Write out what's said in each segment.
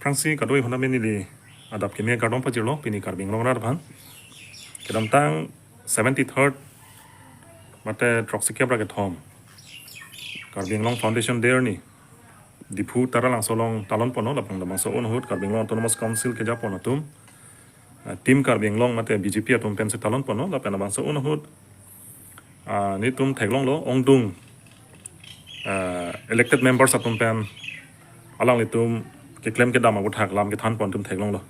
Fransi kadoi hona meni li adap kemia kardom pajirlo pini karbing long rar ban kedam tang 73rd mate troxikia bracket home karbing long foundation there ni dipu tara lang solong talon pono lapang damang so on hut karbing long autonomous council ke japon atum tim karbing long mate BJP atum pen se talon pono lapang damang so on hut ni tum theglong lo ongdung elected members atum pen alang litum ke claim ke dama buthak lam ke than pon tum theglong lo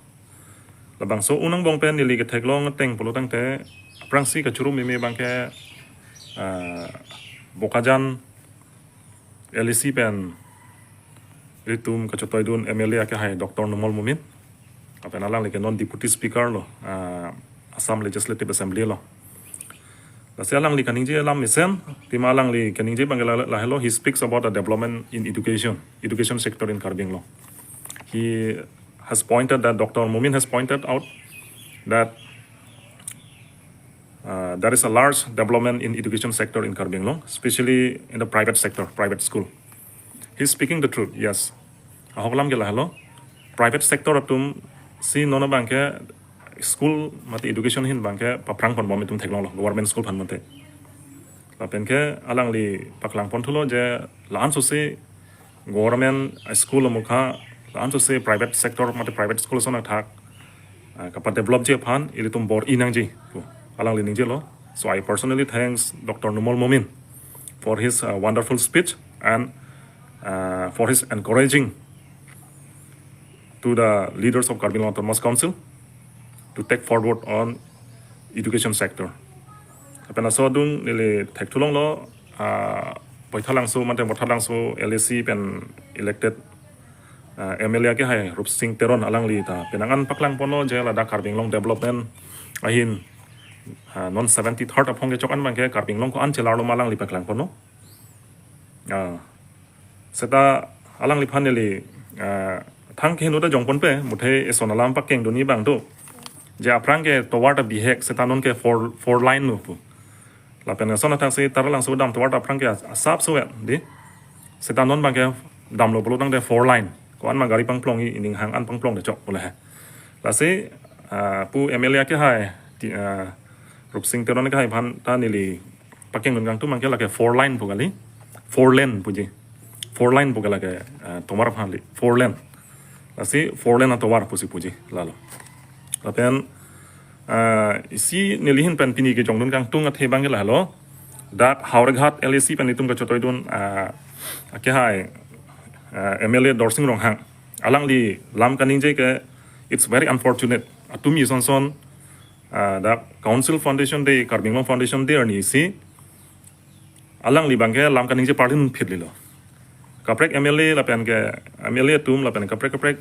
labang so unang bong pen ni ke theglong teng polo tang te prangsi ka churu mi bang ke bokajan LEC pen ritum ka chotoi dun MLA ke hai Dr. Numol Mumin apen alang ke non deputy speaker lo Assam Legislative Assembly lo la alang li kaning je lam misen tima alang li kaning je bang la hello he speaks about the development in education sector in Karbing lo. He has pointed that Dr. Mumin has pointed out that there is a large development in education sector in Karbing Long, especially in the private sector, private school. He's speaking the truth, yes. Aholam gela hello. Private sector atum si nona bangke school mati education hin bangke paprang pon momitum theklong lo government school phan mate. Lapen ke alang li paklang pon thulo je lan so se government school mukha lan so se private sector mate private school sona thak kapat develop je phan ilitum bor inangji alang li ningje lo. So I personally thanks Dr. Numol Mumin for his wonderful speech and for his encouraging to the leaders of Karbing Autonomous Council to take forward on education sector. Apena so dung nile thek thulong lo poithalang so mate bothalang so LEC pen elected MLA ke hai Rup Singh Teron alang li ta penangan paklang pono je la da Karbing Long development ahin non 73rd apong ke chokan bangke Karbing Long ko an chelar lo malang li paklang pono seta alang li phaneli thang ke no da jongpon pe muthe esonalam pakeng doni bang do je aprang ke toward bihek seta non ke four line no pu la pen sona thang se taralang so dam toward aprang ke asap so di seta non bang ke dam lo bolo dang de four line ko an ma gari pang plong i ning hang an pang plong de chok bola la se pu MLA ke hai Rup Singh Teron ke hai phan ta nili pakeng nun gang tu mang ke la ke four line pu gali four lane pu ji four line pu gala ke tomar phan li four lane la se four lane to war pu si pu ji la lo la pen isi nili hin pen pini ke jong nun gang tu nga the bang ke la lo dak haurghat LEC pen itum ka chotoi dun ke hai MLA Dorsing Ronghang alang li lam kaning je ke it's very unfortunate atumi son the Council Foundation de Karbing Long Foundation de ni si alang li bangke lam kaning je partin phit li lo kaprek MLA la pen ke MLA tum la pen kaprek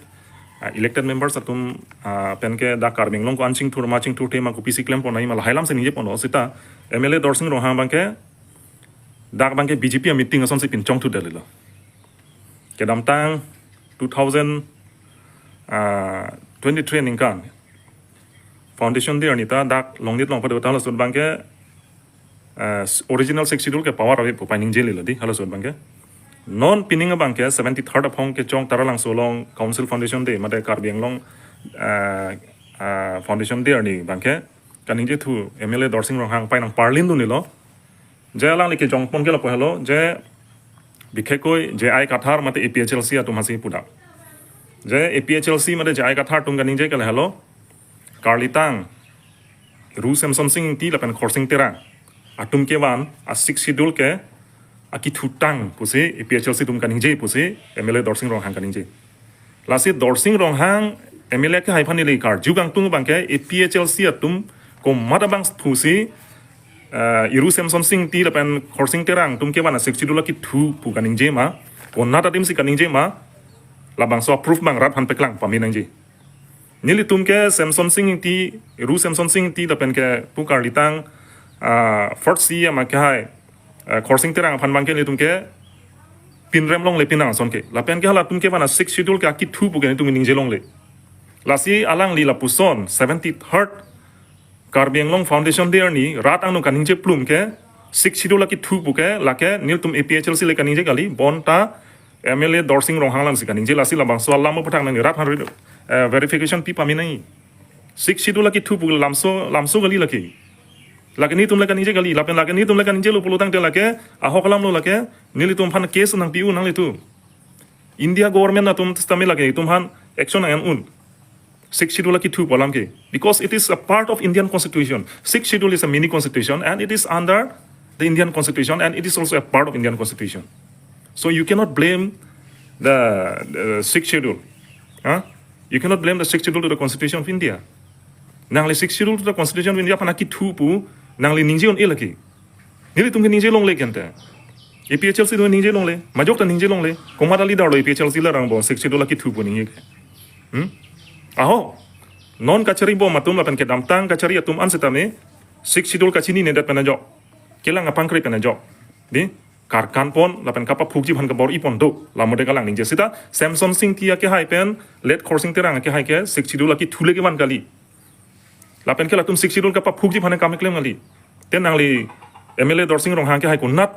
elected members atum pen ke da Karbing Long ko anching thur marching thur tema ko PC claim ponai mal hailam se nije pono sita MLA Dorsing Ronghang bangke dak bangke Bjp Ameeting ason se pin chong thu delilo kedam tang 2023 ningkan foundation dia nita dak longnit long pada tahu sud bangke original sex schedule ke power ave pupaning jeli lodi halo sud bangke non pining bangke 73rd apong ke chong taralang solong council foundation de mate Karbing Long foundation dia ni bangke kaning je thu MLA Dorsing Ronghang pai nang parlin du ni lo je alang li ke chong pon ke lo halo je bikhekoi je ai kathar mate APHLC atum hasi puda je APHLC mate je ai kathar tum kaning je ke halo Karlitang Ru Samson Singh ti lapan khorsing tera atum ke wan a 6 schedule ke aki thutang puse APHLC tum kaning je puse MLA Dorsing Ronghang kaning je lasi Dorsing Ronghang MLA ke haifani le kar jugang tung bangke APHLC atum ko madabang puse Iru Samson Singh ti lapan khorsing terang tum ke wan a 6 schedule ki thu pu kaning je ma ko nata tim si kaning je ma labang so approve bang rat han peklang paminang je nili tumke Samson Singh ti Ru Samson Singh ti dapen ke pukar litang first si ama ke hai khorsing terang phan bangke li tumke pinrem long le pinang son ke lapen ke hala tumke bana 6 schedule ke aki thu pugen tum ning jelong le lasi alang li la puson 73rd Karbing Long Foundation there ni rat ang no kaning je plum ke 6 schedule ki thu puke lake nil tum APHLC le kaning je gali bon ta MLA Dorsing Ronghang Lamklar si kaning je lasi labang soal lama petang nang rat han verification pi pami nai 6 schedule laki thu pu lamso gali laki ni tum laki je gali lapen laki ni tum laki je lo pulutang te laki aho kalam lo laki nili tum phan case nang piu nang le tu India government na tum stamil laki tum han action nang 6 schedule laki thu polam ke because it is a part of Indian constitution 6 schedule is a mini constitution and it is under the Indian constitution and it is also a part of Indian constitution. So you cannot blame the 6th schedule. You cannot blame the 6th schedule to the constitution of India. Nang le 6th schedule to the constitution of India panaki thupu nang le ningje on elaki. Nili tumke ningje long le kente. APHLC do ningje long le. Majok ta ningje long le. Komadali dar lo APHLC la rang bo 6th schedule laki thupu ningje. Aho. Non kachari bo matum lapan ke damtang kachari atum ansetame 6th schedule kachini ne dat panajok. Kelang apang kre panajok. Di karkan pon lapan kapa phukji bhan ka bor ipon do la mode kalang ning jesita Samson Singh tia ke hai pen let coursing terang ke hai ke 6 schedule laki thule ke ban kali lapen ke latum 6 schedule kapa phukji bhan ka meklem ngali ten nangli MLA Dorsing Ronghang ke hai ko nat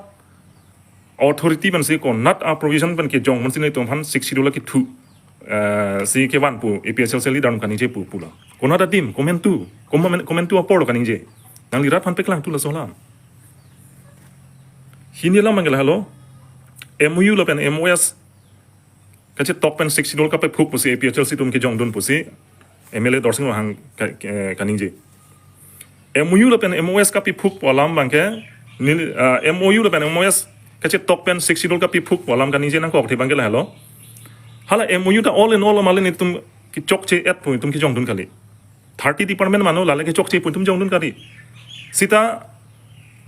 authority ban se ko nat a provision ban ke jong man sin tum han 6 schedule laki thu si ke ban pu APSL seli dan kan je pu pula ko nat tim komen tu apor kan je nangli rat han peklang tu la solam Hindi lang manggil halo MOU la pen MOS kache top pen 6 schedule ka pe phuk pusi APHLC tum ke jongdun pusi MLA Dorsing Ronghang kaninje MOU la pen MOS ka pi phuk polam bangke MOU la pen MOS kache top pen 6 schedule ka pi phuk polam kaninje nang kok the banggil halo hala MOU ta all in all malen tum ki chokche et pu tum ki jongdun kali 30 department mano la ke chokche pu tum jongdun kali sita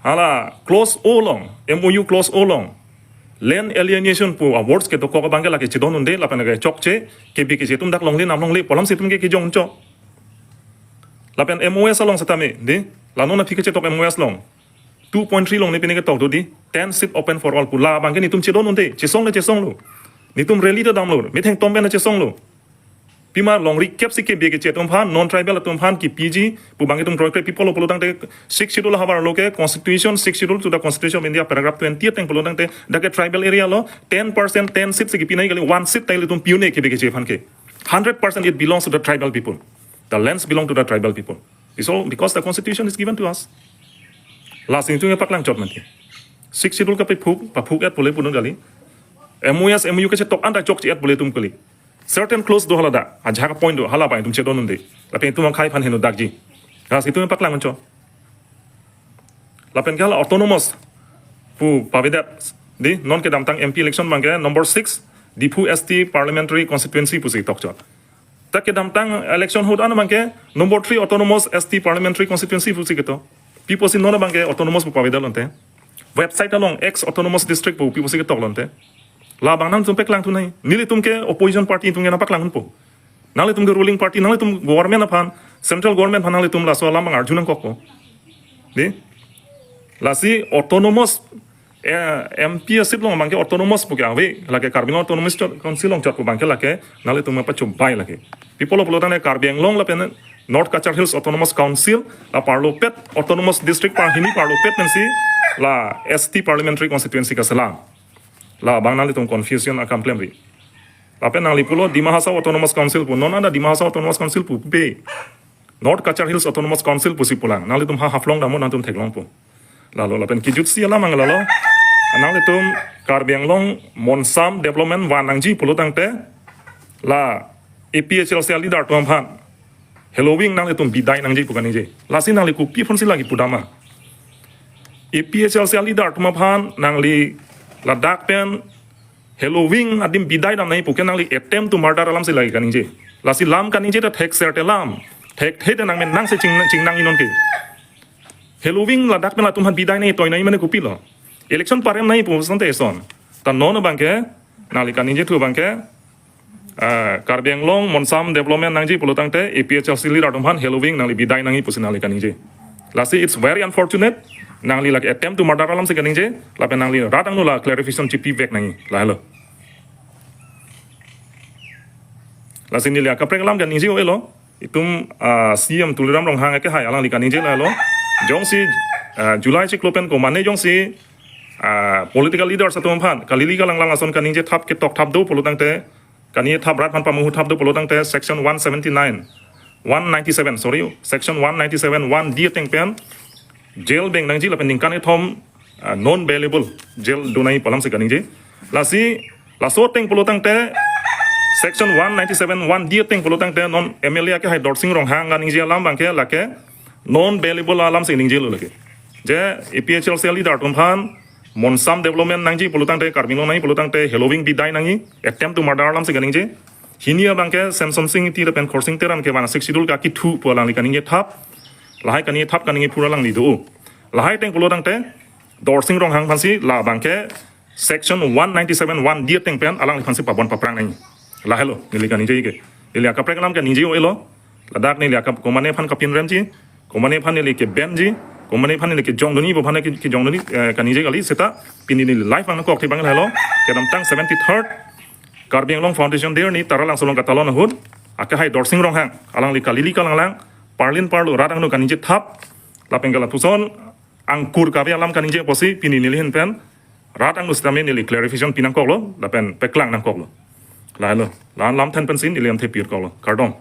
hala close all long MOU close all long land alienation pu awards ke to ko bangela ke chidon unde la pana ke chokche ke bi ke tum dak long le nam long le polam situm ke jong cho la pen MOS long satame de la nona phike che top MOS long 2.3 long ne pine ke tok do di 10 seat open for all pu la bangke ni tum chidon unde che song lo ni tum rally to dam lo mi theng tom ben che song lo pima long recap si ke bi ke che tum phan non tribal tum phan ki PG pu bangke tum troy people lo polotang te 6 schedule habar lo ke constitution 6 schedule to the constitution of India paragraph 20 teng polotang te da ke tribal area lo 10% 10 seats ki pinai gali 1 seat tai tum piune ke bi ke che phan ke 100% it belongs to the tribal people the lands belong to the tribal people it's all because the constitution is given to us last thing tu paklang chot man 6 schedule ka pe phuk et pole punun gali MOS MOU ke che tok anda chok che et pole tum kali certain close do halada a jhaga point do hala pai tum che don unde la pen tum khai phan henu dakji ras itu paklang cho la pen gala autonomous pu pavidat di non ke damtang MP election mangge number 6 di pu ST parliamentary constituency pu si tok cho tak ke damtang election hod an mangge number 3 autonomous ST parliamentary constituency pu si keto people sin non mangge autonomous pu pavidat lonte website along ex autonomous district pu people si ketok lonte la bang nam tum peklang tu nai nili tum ke opposition party tum ke na paklang po nali tum ke ruling party nali tum government aphan central government phan nali tum la so lam arjun kokko de la si autonomous MP asip long bangke autonomous po ke ave la ke karbin autonomous council long chat po bangke la ke nali tum pa chum bai la ke people of lotan karbiang long la pen North Kachar Hills Autonomous Council la Parlopet Autonomous District par hini Parlopet nansi la ST parliamentary constituency ka salam la bang nali tum confusion akam plemri la pen nali pulo Dimahasa Autonomous Council pu non ada Dimahasa Autonomous Council pu pe North Kachar Hills Autonomous Council pu si pulang nali tum ha haflong damo nantum theklong pu la lo la pen kijut si ala mangala lo nali tum karbiang long monsam development wa nangji pulo tangte la APHL se leader tum phan Halloween nali tum bidai nangji pu kanije la si nali ku pi phon si lagi pudama APHL se leader tum phan nangli Ladak pen Halloween adim bidai dam nai puken nangli attempt to murder alam se lagi kaninje lasi lam kaninje ta thek serte lam thek the nang men nang se ching nang inon ke Halloween ladak pen atum han bidai nei toy nai mane kupilo election parem nai pu sante son ta non bangke nali kaninje tu bangke karbiang long monsam development nangji pulotang te APHL sili atum han Halloween nangli bidai nangi pusin nali kaninje lasi it's very unfortunate nangli like attempt to murder alam se kaninje la pen nangli ratang no la clarification chepivek nangi la hello la sini la kaprek lam kaninje o elo itum CM tuliram ronghang ke hai alang li kaninje la hello jong si July si klopen ko mane jong si political leader satu empat kalili kalang lang ason kaning je thap ke tok thap do polutang te kani thap rat pan pamu thap do polutang te section 179 197 sorry section 197 1 dia teng pen jail beng nangji la pending kan thom non bailable jail dunai palam se kaning je lasi laso teng polutang te section 197 1 dia teng polutang te non MLA ke hai Dorsing Ronghang kaning je alam bangke la ke non bailable alam se ning je lo lake je EPHL sel leader tumpan Monsam development nangji polutang te karmino nai polutang te Halloween bidai nangi attempt to murder alam se ganing je hinia bangke Samsung sing ti pen coursing teram ke bana sexidul ka ki thu polang li kaning je thap lahai kani thap kaning pura lang li do lahai teng polutang te Dorsing Ronghang phansi la bangke section 197 1 dia teng pen alang li phansi pabon paprang nai lahai lo ni kaning je ke ili ka prek lam ke ninji o elo ladak ni ka komane phan kapin remji komane phan ni ke benji komane phane le ke jong doni bo phane ke jong doni kani je gali seta pini ni life ang ko akti bangal hello ke dam tang 73rd karbeng long foundation there ni taralang solong katalon hud aka hai Dorsing Ronghang alang li kalili kalang lang parlin parlo radang no kani je thap lapengala puson angkur kabe alam kani je posi pini ni hen pen radang no stame ni clarification pinang koklo lapen peklang nang koklo la lo lan lam tan pensin ni lem the pir koklo kardong